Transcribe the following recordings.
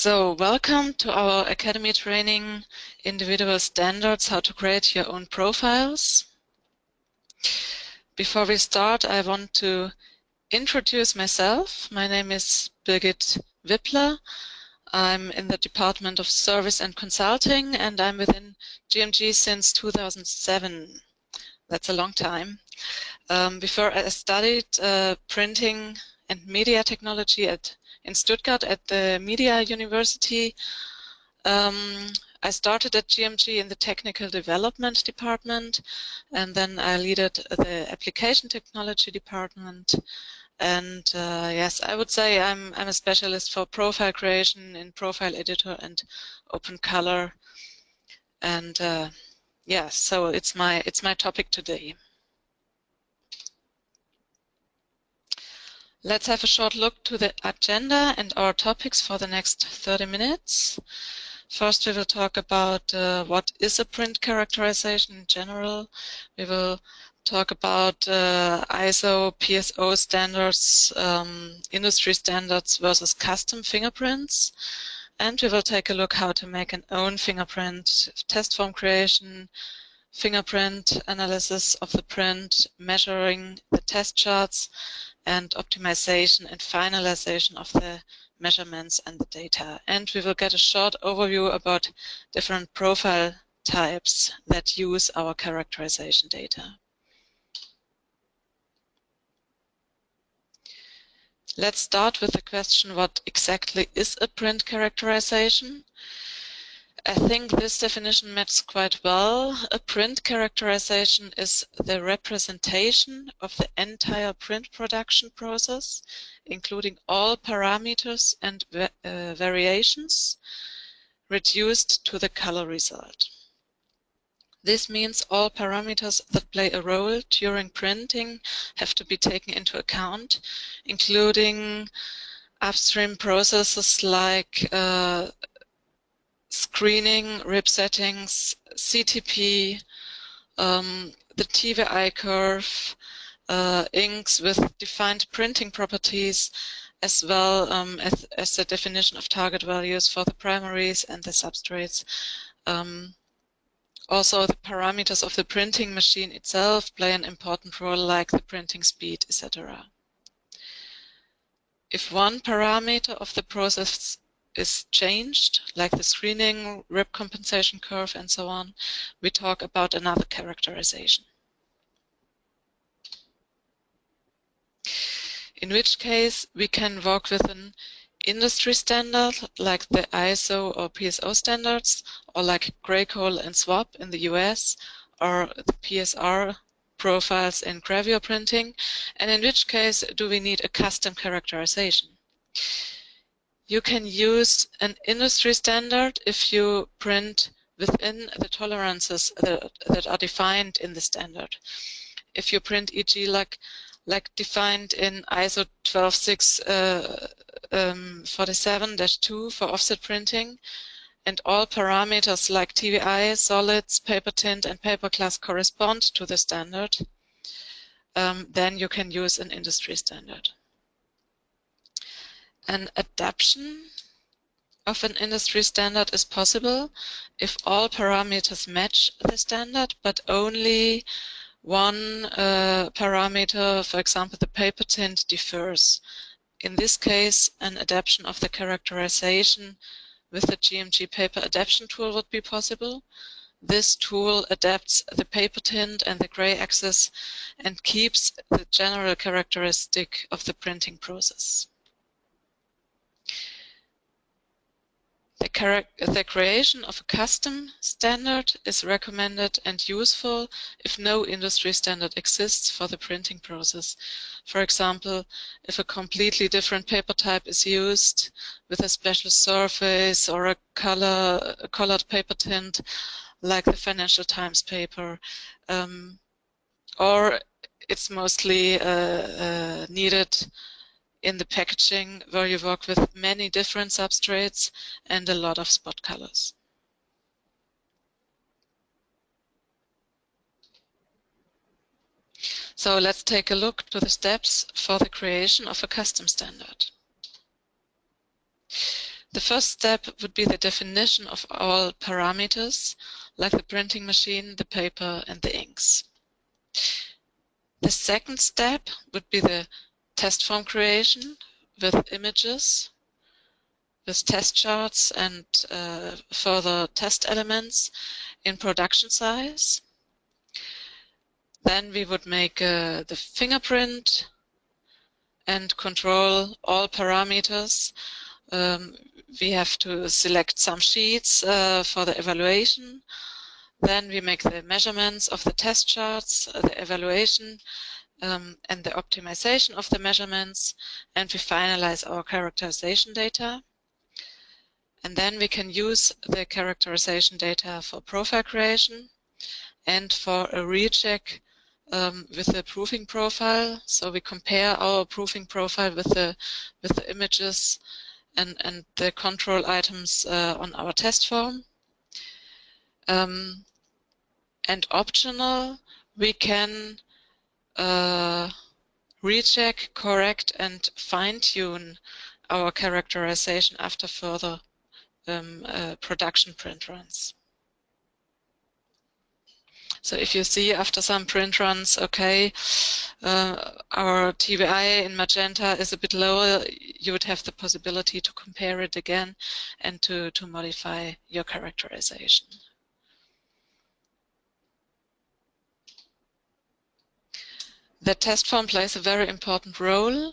So, welcome to our Academy training, Individual Standards, how to create your own profiles. Before we start, I want to introduce myself. My name is Birgit Wippler. I'm in the Department of Service and Consulting, and I'm within GMG since 2007. That's a long time. Before I studied printing and media technology in Stuttgart at the Media University. I started at GMG in the technical development department, and then I led the application technology department. And yes, I would say I'm a specialist for profile creation in Profile Editor and OpenColor. And yeah, so it's my topic today. Let's have a short look to the agenda and our topics for the next 30 minutes. First, we will talk about what is a print characterization in general. We will talk about ISO, PSO standards, industry standards versus custom fingerprints. And we will take a look how to make an own fingerprint, test form creation, fingerprint analysis of the print, measuring the test charts, and optimization and finalization of the measurements and the data. And we will get a short overview about different profile types that use our characterization data. Let's start with the question, what exactly is a print characterization? I think this definition matches quite well. A print characterization is the representation of the entire print production process, including all parameters and variations, reduced to the color result. This means all parameters that play a role during printing have to be taken into account, including upstream processes like screening, rib settings, CTP, the TVI curve, inks with defined printing properties, as well as the definition of target values for the primaries and the substrates. Also, the parameters of the printing machine itself play an important role, like the printing speed, etc. If one parameter of the process is changed, like the screening, rib compensation curve, and so on, we talk about another characterization. In which case, we can work with an industry standard, like the ISO or PSO standards, or like Graycole and SWAP in the US, or the PSR profiles in gravure printing, and in which case do we need a custom characterization. You can use an industry standard if you print within the tolerances that are defined in the standard. If you print, e.g., like defined in ISO 12647-2 for offset printing, and all parameters like TVI, solids, paper tint, and paper class correspond to the standard, then you can use an industry standard. An adaptation of an industry standard is possible if all parameters match the standard, but only one parameter, for example, the paper tint, differs. In this case, an adaptation of the characterization with the GMG paper adaptation tool would be possible. This tool adapts the paper tint and the gray axis and keeps the general characteristic of the printing process. The creation of a custom standard is recommended and useful if no industry standard exists for the printing process. For example, if a completely different paper type is used with a special surface or a colored paper tint, like the Financial Times paper, or it's mostly needed in the packaging where you work with many different substrates and a lot of spot colors. So let's take a look to the steps for the creation of a custom standard. The first step would be the definition of all parameters, like the printing machine, the paper, and the inks. The second step would be the test form creation with images, with test charts and further test elements in production size. Then we would make the fingerprint and control all parameters. We have to select some sheets for the evaluation. Then we make the measurements of the test charts, the evaluation, and the optimization of the measurements, and we finalize our characterization data. And then we can use the characterization data for profile creation and for a recheck with the proofing profile. So we compare our proofing profile with the images and the control items on our test form. And optional, we can recheck, correct, and fine-tune our characterization after further production print runs. So if you see after some print runs, okay, our TBI in magenta is a bit lower, you would have the possibility to compare it again and to modify your characterization. The test form plays a very important role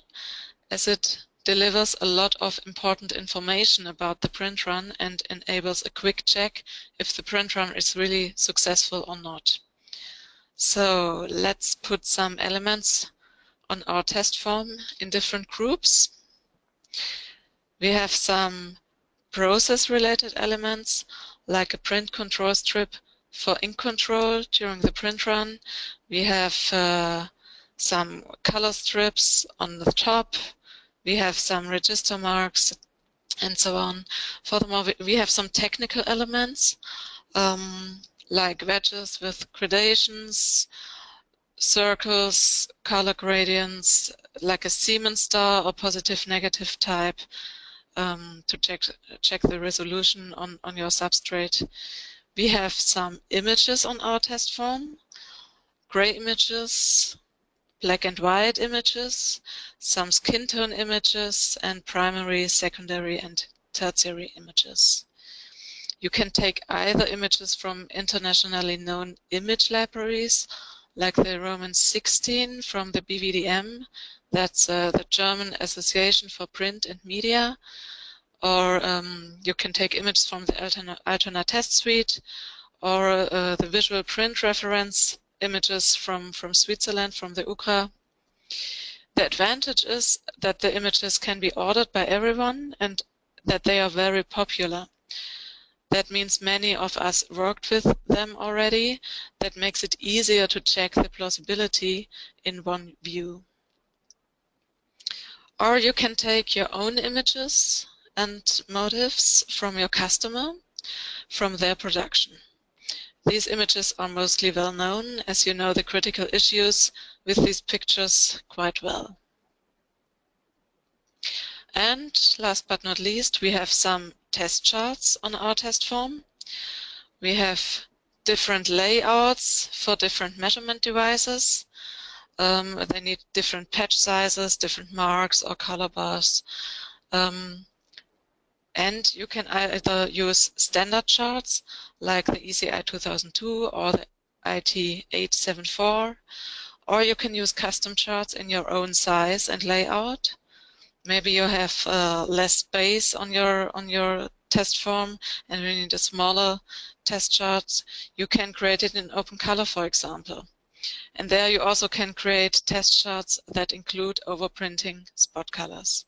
as it delivers a lot of important information about the print run and enables a quick check if the print run is really successful or not. So let's put some elements on our test form in different groups. We have some process-related elements like a print control strip for ink control during the print run. We have some color strips on the top. We have some register marks and so on. Furthermore, we have some technical elements like wedges with gradations, circles, color gradients, like a Siemens star or positive negative type to check the resolution on your substrate. We have some images on our test form, gray images, black and white images, some skin tone images, and primary, secondary, and tertiary images. You can take either images from internationally known image libraries, like the Roman 16 from the BVDM, that's the German Association for Print and Media, or you can take images from the Altona Test Suite, or the Visual Print Reference images from Switzerland, from the UCRA. The advantage is that the images can be ordered by everyone and that they are very popular. That means many of us worked with them already. That makes it easier to check the plausibility in one view. Or you can take your own images and motifs from your customer, from their production. These images are mostly well known, as you know the critical issues with these pictures quite well. And last but not least, we have some test charts on our test form. We have different layouts for different measurement devices. They need different patch sizes, different marks or color bars. And you can either use standard charts like the ECI 2002 or the IT 874, or you can use custom charts in your own size and layout. Maybe you have less space on your test form and you need a smaller test chart. You can create it in OpenColor, for example. And there you also can create test charts that include overprinting spot colors.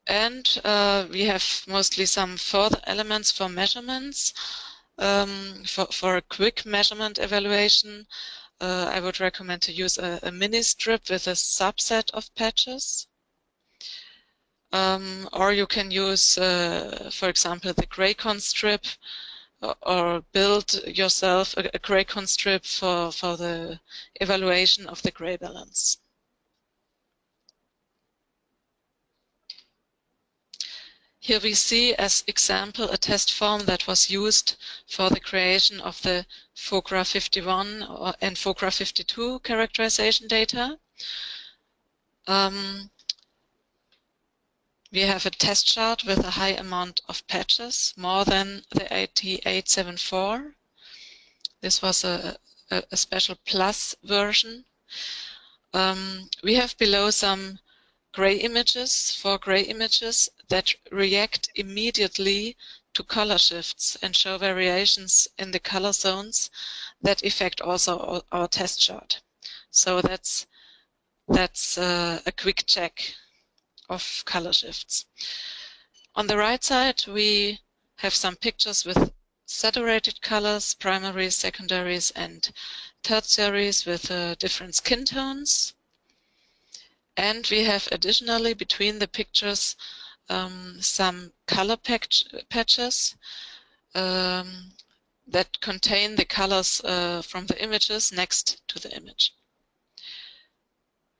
And we have mostly some further elements for measurements. For a quick measurement evaluation, I would recommend to use a mini strip with a subset of patches. Or you can use, for example, the Graycon strip, or build yourself a Graycon strip for the evaluation of the gray balance. Here we see as example a test form that was used for the creation of the FOCRA 51 and FOCRA 52 characterization data. We have a test chart with a high amount of patches, more than the 8874. This was a special plus version. We have below some gray images, 4 gray images that react immediately to color shifts and show variations in the color zones that affect also our test chart. So that's a quick check of color shifts. On the right side, we have some pictures with saturated colors, primaries, secondaries, and tertiaries with different skin tones. And we have additionally between the pictures some color patches that contain the colors from the images next to the image.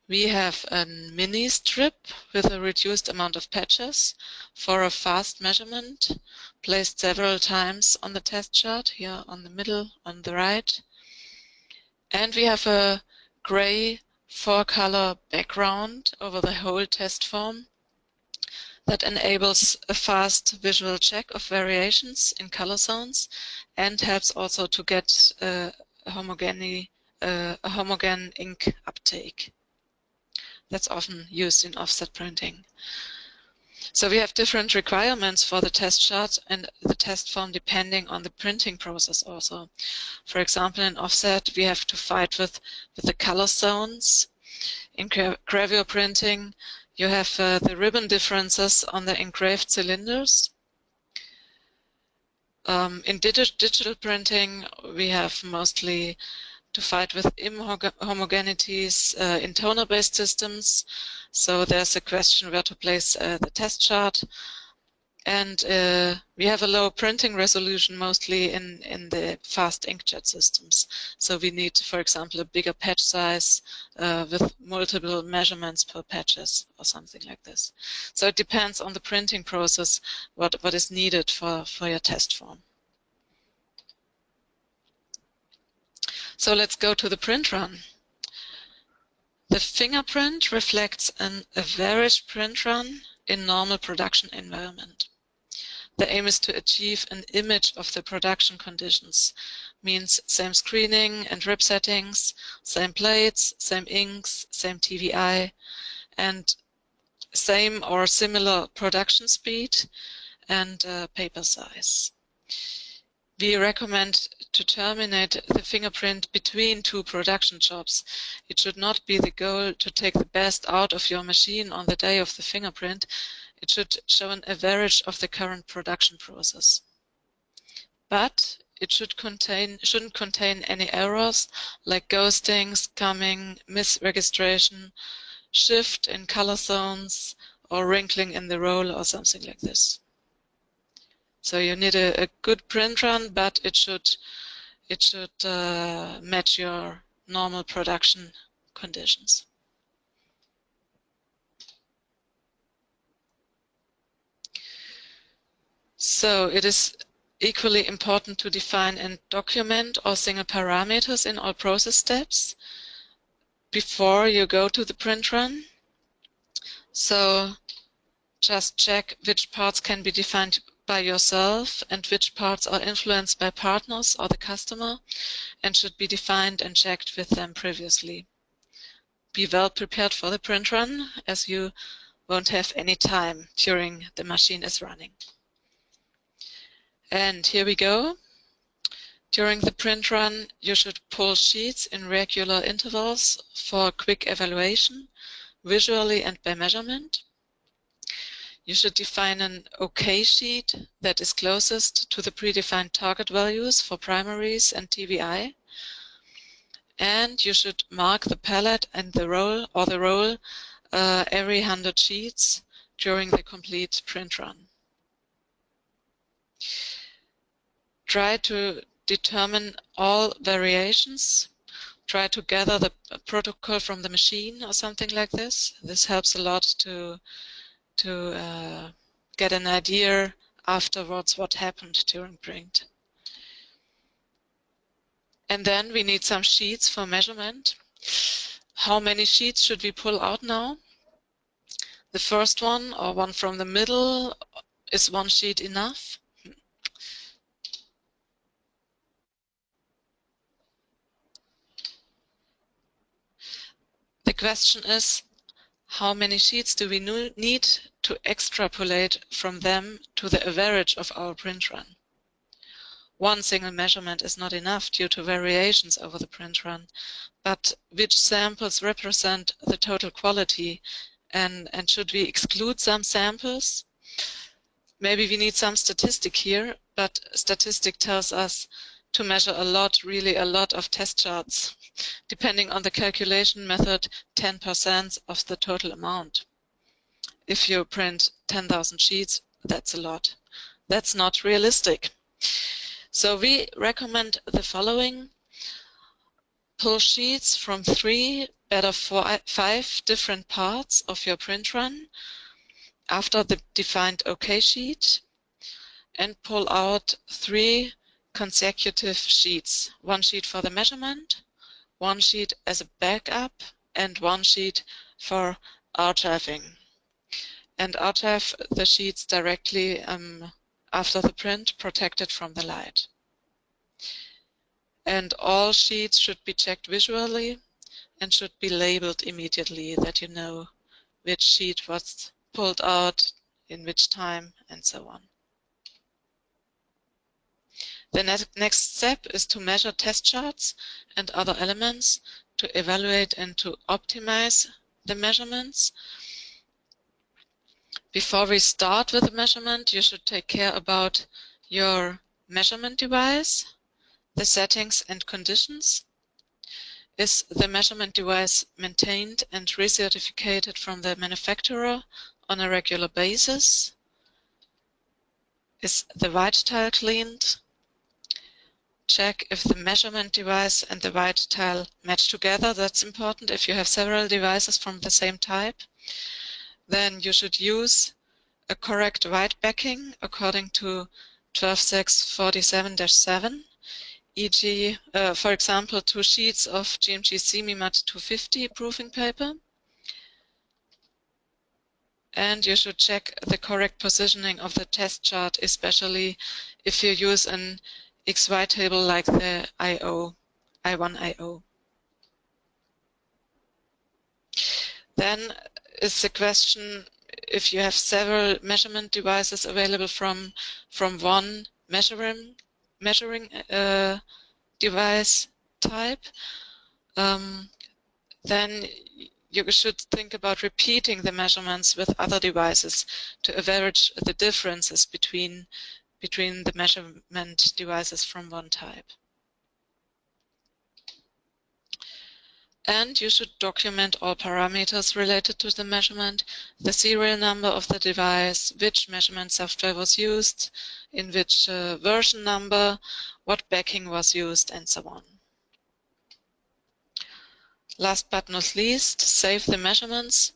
We have a mini strip with a reduced amount of patches for a fast measurement, placed several times on the test chart, here on the middle, on the right. And we have a gray 4-color background over the whole test form that enables a fast visual check of variations in color zones and helps also to get a homogeneous ink uptake. That's often used in offset printing. So we have different requirements for the test chart and the test form depending on the printing process also. For example, in offset we have to fight with the color zones. In gravure printing you have the ribbon differences on the engraved cylinders. In digital printing we have mostly to fight with inhomogeneities in toner-based systems. So there's a question where to place the test chart. And we have a low printing resolution mostly in the fast inkjet systems. So we need, for example, a bigger patch size with multiple measurements per patches or something like this. So it depends on the printing process what is needed for your test form. So let's go to the print run. The fingerprint reflects an average print run in normal production environment. The aim is to achieve an image of the production conditions, means same screening and rip settings, same plates, same inks, same TVI, and same or similar production speed and paper size. We recommend to terminate the fingerprint between 2 production jobs. It should not be the goal to take the best out of your machine on the day of the fingerprint. It should show an average of the current production process. But it shouldn't contain any errors like ghosting, scumming, misregistration, shift in color zones, or wrinkling in the roll or something like this. So you need a good print run, but it should match your normal production conditions. So it is equally important to define and document all single parameters in all process steps before you go to the print run. So just check which parts can be defined by yourself and which parts are influenced by partners or the customer and should be defined and checked with them previously. Be well prepared for the print run, as you won't have any time during the machine is running. And here we go. During the print run, you should pull sheets in regular intervals for quick evaluation, visually and by measurement. You should define an OK sheet that is closest to the predefined target values for primaries and TVI. And you should mark the palette and the roll every 100 sheets during the complete print run. Try to determine all variations. Try to gather the protocol from the machine or something like this. This helps a lot to get an idea afterwards what happened during print. And then we need some sheets for measurement. How many sheets should we pull out now? The first one, or one from the middle, is one sheet enough? The question is, how many sheets do we need to extrapolate from them to the average of our print run? One single measurement is not enough due to variations over the print run, but which samples represent the total quality, and should we exclude some samples? Maybe we need some statistic here, but statistic tells us to measure a lot, really a lot of test charts. Depending on the calculation method, 10% of the total amount. If you print 10,000 sheets, that's a lot. That's not realistic. So we recommend the following. Pull sheets from 3, better 5 different parts of your print run after the defined OK sheet, and pull out 3 consecutive sheets. One sheet for the measurement, one sheet as a backup, and one sheet for archiving. And archive the sheets directly after the print, protected from the light. And all sheets should be checked visually and should be labeled immediately, that you know which sheet was pulled out, in which time, and so on. The next step is to measure test charts and other elements to evaluate and to optimize the measurements. Before we start with the measurement, you should take care about your measurement device, the settings and conditions. Is the measurement device maintained and recertificated from the manufacturer on a regular basis? Is the white tile cleaned? Check if the measurement device and the white tile match together. That's important if you have several devices from the same type. Then you should use a correct white backing according to 12.6.47-7, e.g., for example, 2 sheets of GMG CMIMAT 250 proofing paper. And you should check the correct positioning of the test chart, especially if you use an XY table like the I1IO. Then is the question, if you have several measurement devices available from one measuring device type, then you should think about repeating the measurements with other devices to average the differences between the measurement devices from one type. And you should document all parameters related to the measurement, the serial number of the device, which measurement software was used, in which version number, what backing was used, and so on. Last but not least, save the measurements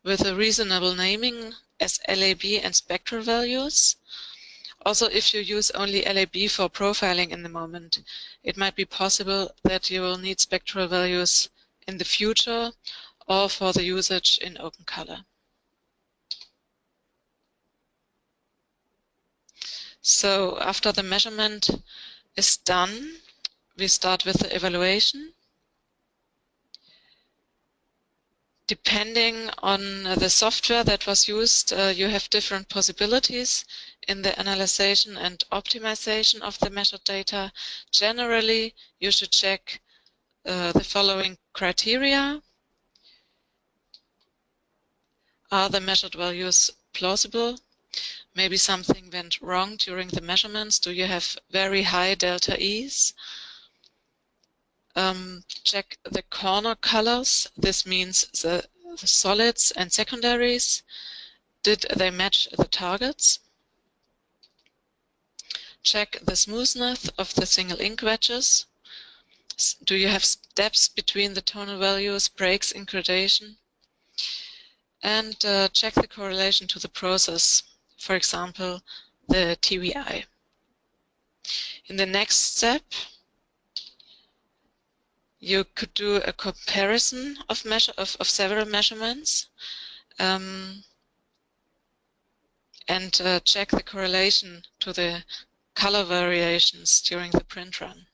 with a reasonable naming as LAB and spectral values. Also, if you use only LAB for profiling in the moment, it might be possible that you will need spectral values in the future or for the usage in OpenColor. So after the measurement is done, we start with the evaluation. Depending on the software that was used, you have different possibilities in the analysis and optimization of the measured data. Generally, you should check the following criteria. Are the measured values plausible? Maybe something went wrong during the measurements. Do you have very high delta E's? Check the corner colors. This means the solids and secondaries. Did they match the targets? Check the smoothness of the single ink wedges. Do you have steps between the tonal values, breaks in gradation? And check the correlation to the process. for example, the TVI. In the next step, you could do a comparison of several measurements and check the correlation to the color variations during the print run.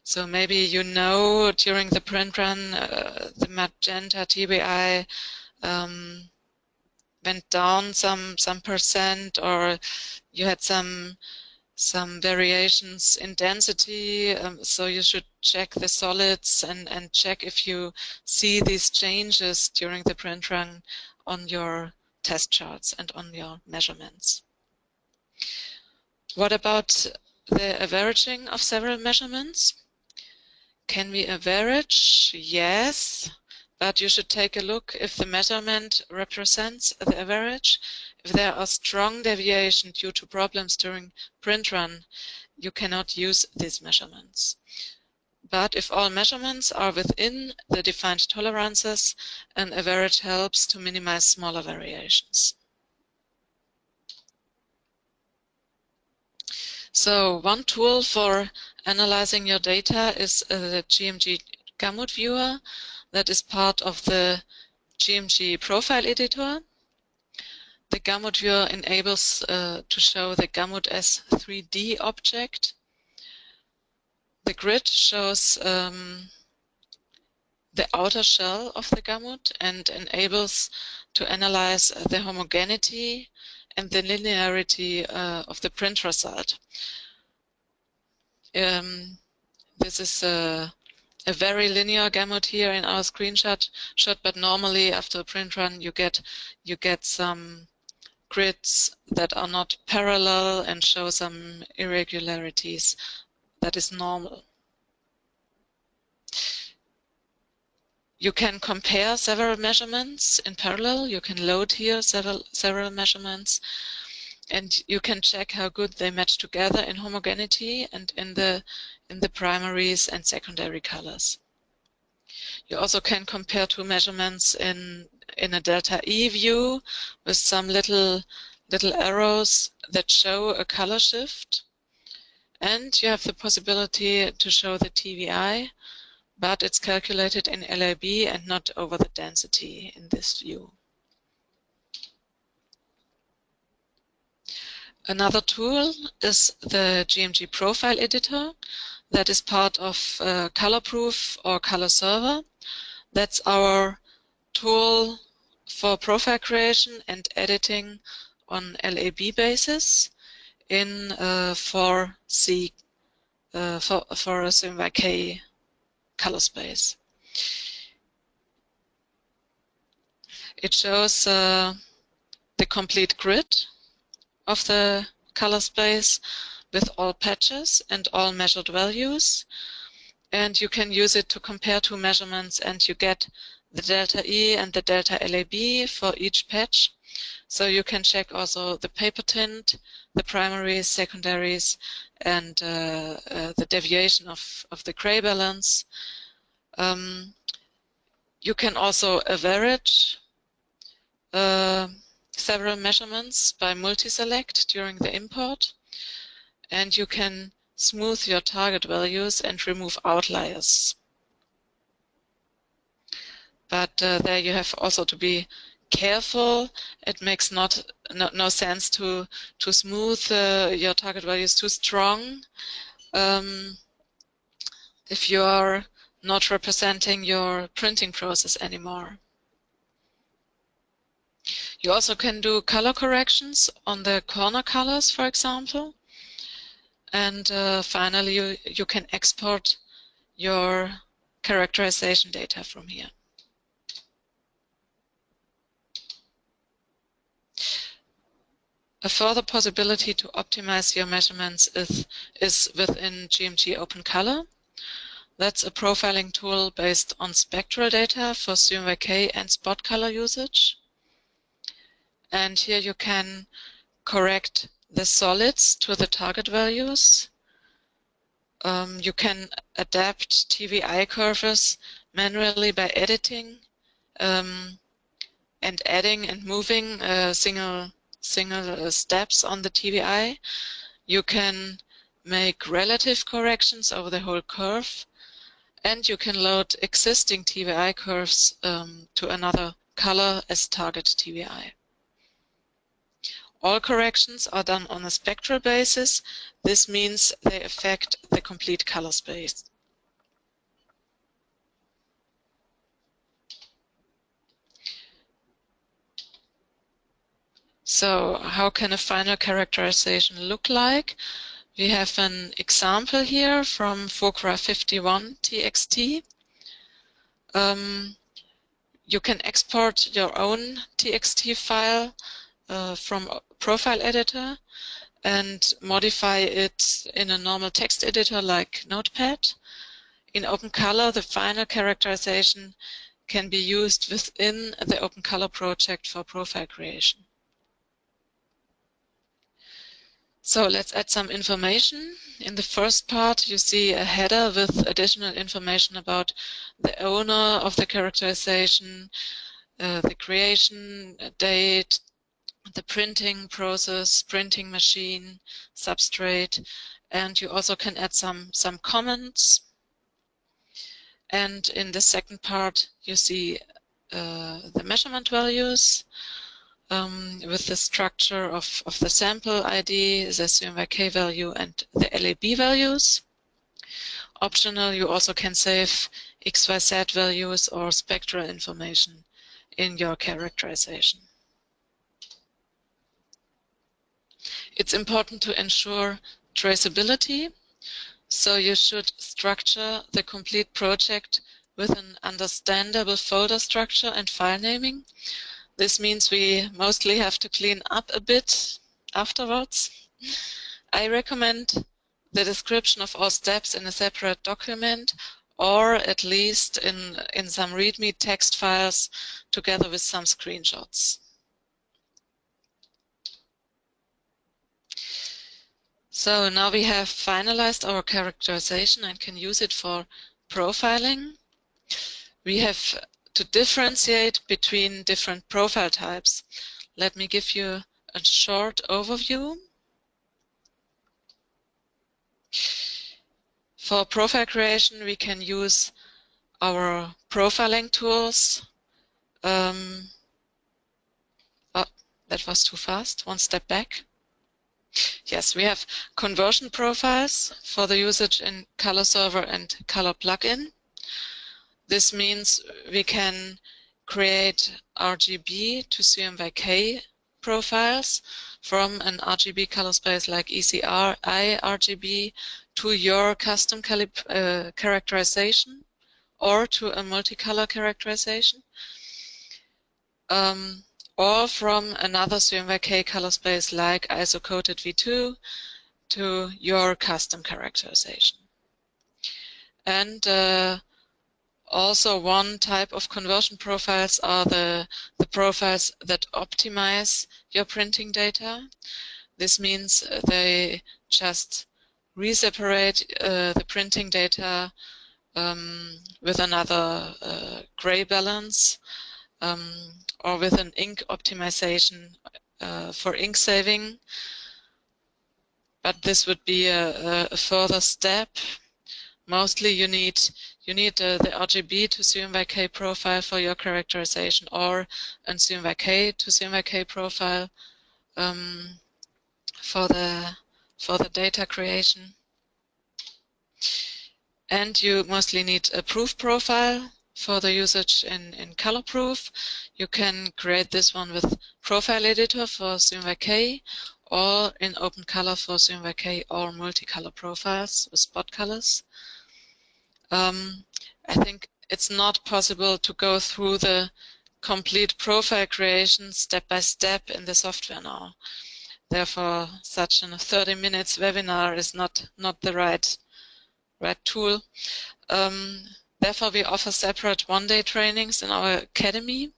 So maybe you know during the print run the magenta TVI went down some percent, or you had some variations in density, so you should check the solids and check if you see these changes during the print run on your test charts and on your measurements. What about the averaging of several measurements? Can we average? Yes, but you should take a look if the measurement represents the average. If there are strong deviations due to problems during print run, you cannot use these measurements. But if all measurements are within the defined tolerances, an average helps to minimize smaller variations. So one tool for analyzing your data is the GMG Gamut Viewer that is part of the GMG Profile Editor. The Gamut Viewer enables to show the Gamut as 3D object. The grid shows the outer shell of the Gamut and enables to analyze the homogeneity and the linearity of the print result. This is a very linear gamut here in our screenshot, but normally after a print run you get some grids that are not parallel and show some irregularities. That is normal. You can compare several measurements in parallel. You can load here several measurements, and you can check how good they match together in homogeneity and in the primaries and secondary colors. You also can compare two measurements in a delta E view with some little arrows that show a color shift. And you have the possibility to show the TVI, but it's calculated in LAB and not over the density in this view. Another tool is the GMG Profile Editor that is part of ColorProof or Color Server. That's our tool for profile creation and editing on LAB basis in 4C for a CMYK color space. It shows the complete grid of the color space with all patches and all measured values, and you can use it to compare two measurements, and you get the delta E and the delta LAB for each patch. So you can check also the paper tint, the primaries, secondaries, and the deviation of the gray balance. You can also average several measurements by multi-select during the import, and you can smooth your target values and remove outliers. But there you have also to be careful. It makes no sense to smooth your target values too strong if you are not representing your printing process anymore. You also can do color corrections on the corner colors, for example. And finally, you can export your characterization data from here. A further possibility to optimize your measurements is within GMG Open Color. That's a profiling tool based on spectral data for CMYK and spot color usage. And here you can correct the solids to the target values. You can adapt TVI curves manually by editing and adding and moving single steps on the TVI. You can make relative corrections over the whole curve, and you can load existing TVI curves to another color as target TVI. All corrections are done on a spectral basis. This means they affect the complete color space. So how can a final characterization look like? We have an example here from FOCRA 51 TXT. You can export your own TXT file from Profile Editor and modify it in a normal text editor like Notepad. In OpenColor, the final characterization can be used within the OpenColor project for profile creation. So let's add some information. In the first part, you see a header with additional information about the owner of the characterization, the creation date, the printing process, printing machine, substrate, and you also can add some comments. And in the second part, you see the measurement values with the structure of the sample ID, the CMYK value, and the LAB values. Optional, you also can save XYZ values or spectral information in your characterization. It's important to ensure traceability, so you should structure the complete project with an understandable folder structure and file naming. This means we mostly have to clean up a bit afterwards. I recommend the description of all steps in a separate document, or at least in some README text files together with some screenshots. So now we have finalized our characterization and can use it for profiling. We have to differentiate between different profile types. Let me give you a short overview. For profile creation, we can use our profiling tools. Oh, that was too fast. One step back. Yes, we have conversion profiles for the usage in Color Server and Color Plugin. This means we can create RGB to CMYK profiles from an RGB color space like ECRI RGB to your custom characterization or to a multicolor characterization, or from another CMYK color space like ISO-coated V2 to your custom characterization. And also one type of conversion profiles are the profiles that optimize your printing data. This means they just re-separate the printing data with another gray balance or with an ink optimization for ink saving. But this would be a further step. Mostly you need the RGB to CMYK profile for your characterization, or a CMYK to CMYK profile for the data creation. And you mostly need a proof profile for the usage in ColorProof. You can create this one with Profile Editor for CMYK, or in OpenColor for CMYK or multicolor profiles with spot colors. I think it's not possible to go through the complete profile creation step by step in the software now. Therefore, such a 30 minutes webinar is not the right tool. Therefore, we offer separate one-day trainings in our academy.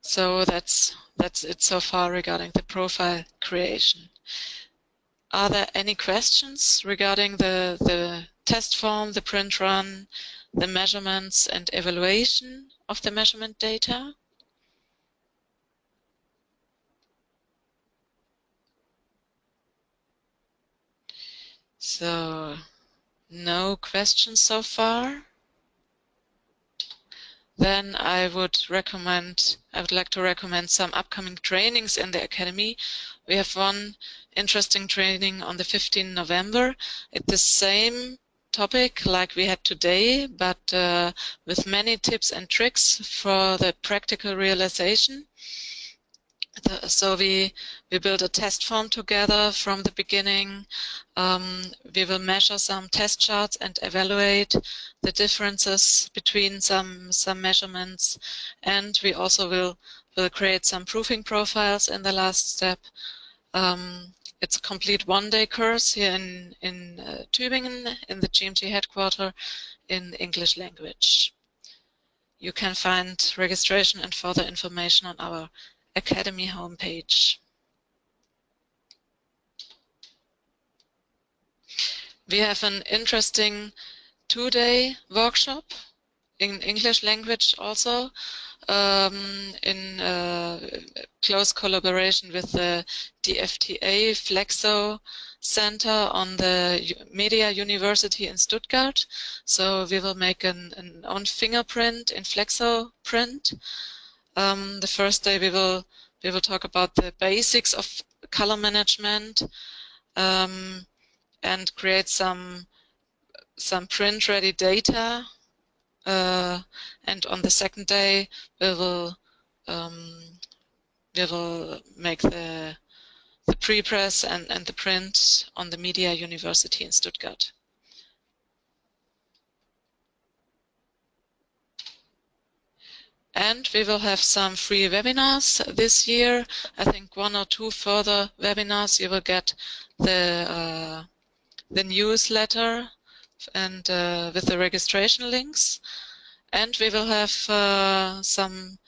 So that's it so far regarding the profile creation. Are there any questions regarding the test form, the print run, the measurements and evaluation of the measurement data. So, no questions so far. Then I would like to recommend some upcoming trainings in the Academy. We have one interesting training on the 15th November. It's the same topic like we had today, but with many tips and tricks for the practical realization. So we build a test form together from the beginning. We will measure some test charts and evaluate the differences between some measurements, and we also will create some proofing profiles in the last step. It's a complete one-day course here in Tübingen, in the GMG headquarters in English language. You can find registration and further information on our Academy homepage. We have an interesting 2-day workshop in English language also, in close collaboration with the DFTA Flexo Center on the Media University in Stuttgart. So we will make an own fingerprint in Flexo print. The first day we will talk about the basics of color management, and create some print-ready data. And on the second day we will make the pre-press and the print on the Media University in Stuttgart. And we will have some free webinars this year. I think 1 or 2 further webinars. You will get the newsletter and with the registration links. And we will have some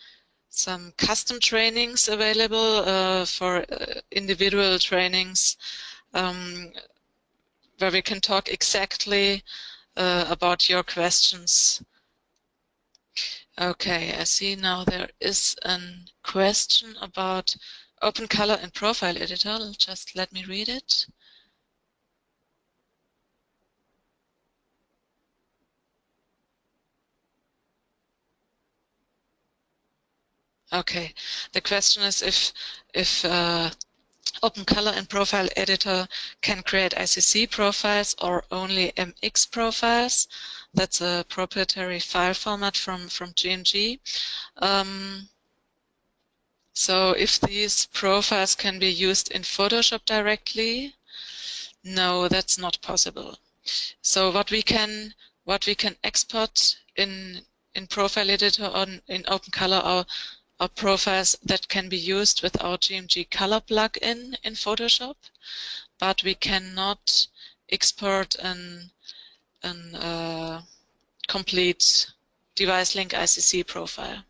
custom trainings available for individual trainings, where we can talk exactly about your questions. Okay, I see now there is a question about Open Color and Profile Editor. Just let me read it. Okay, the question is if Open Color and Profile Editor can create ICC profiles or only MX profiles. That's a proprietary file format from GMG. So if these profiles can be used in Photoshop directly, no, that's not possible. So what we can export in Profile Editor on in Open Color are profiles that can be used with our GMG Color plugin in Photoshop, but we cannot export an complete device link ICC profile.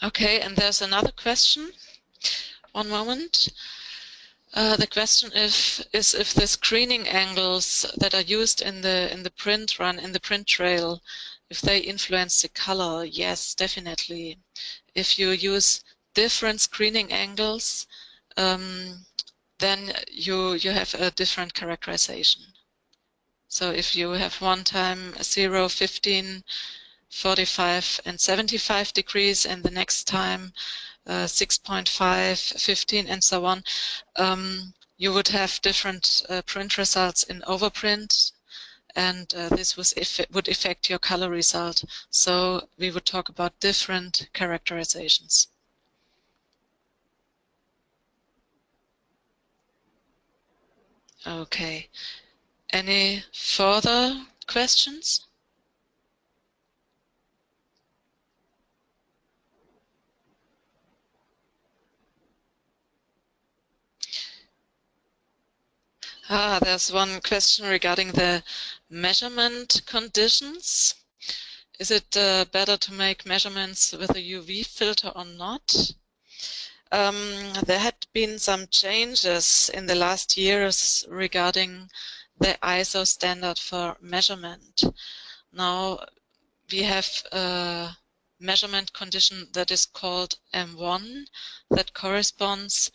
Okay, and there's another question. One moment. The question is if the screening angles that are used in the print run, in the print trail, if they influence the color. Yes, definitely. If you use different screening angles, then you have a different characterization. So if you have one time 0, 15, 45 and 75 degrees, and the next time 6.5, 15 and so on, you would have different print results in overprint, and this would affect your color result. So we would talk about different characterizations. Okay. Any further questions? There's one question regarding the measurement conditions. Is it better to make measurements with a UV filter or not? There had been some changes in the last years regarding the ISO standard for measurement. Now we have a measurement condition that is called M1 that corresponds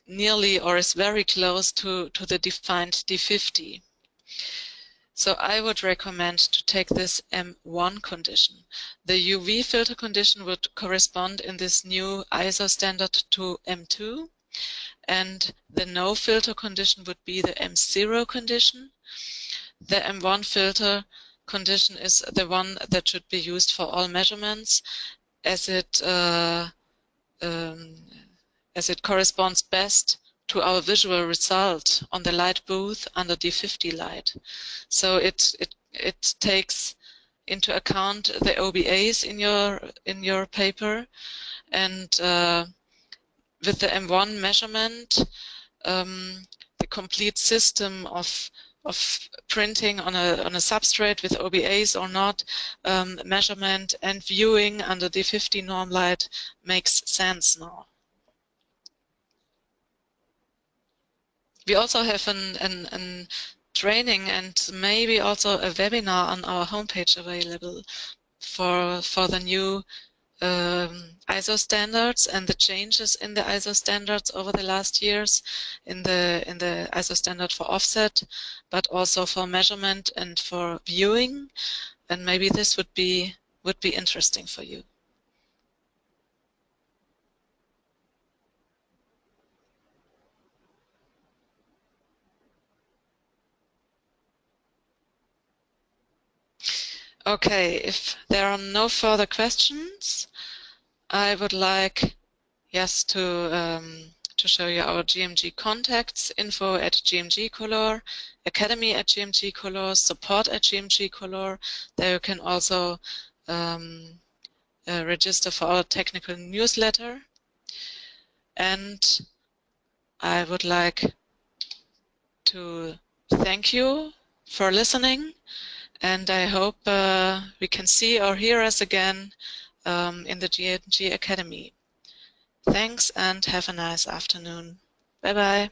nearly or is very close to the defined D50. So I would recommend to take this M1 condition. The UV filter condition would correspond in this new ISO standard to M2, and the no filter condition would be the M0 condition. The M1 filter condition is the one that should be used for all measurements, as it corresponds best to our visual result on the light booth under D50 light. So it takes into account the OBAs in your paper, and with the M1 measurement, the complete system of printing on a substrate with OBAs or not, measurement and viewing under D50 norm light makes sense now. We also have an training and maybe also a webinar on our homepage available for the new ISO standards and the changes in the ISO standards over the last years in the ISO standard for offset, but also for measurement and for viewing. And maybe this would be interesting for you. Okay, if there are no further questions, I would like, yes, to show you our GMG contacts, info@GMG Color, academy@GMG Color, support@GMG Color. There you can also register for our technical newsletter. And I would like to thank you for listening, and I hope we can see or hear us again in the GMG Academy. Thanks and have a nice afternoon. Bye-bye.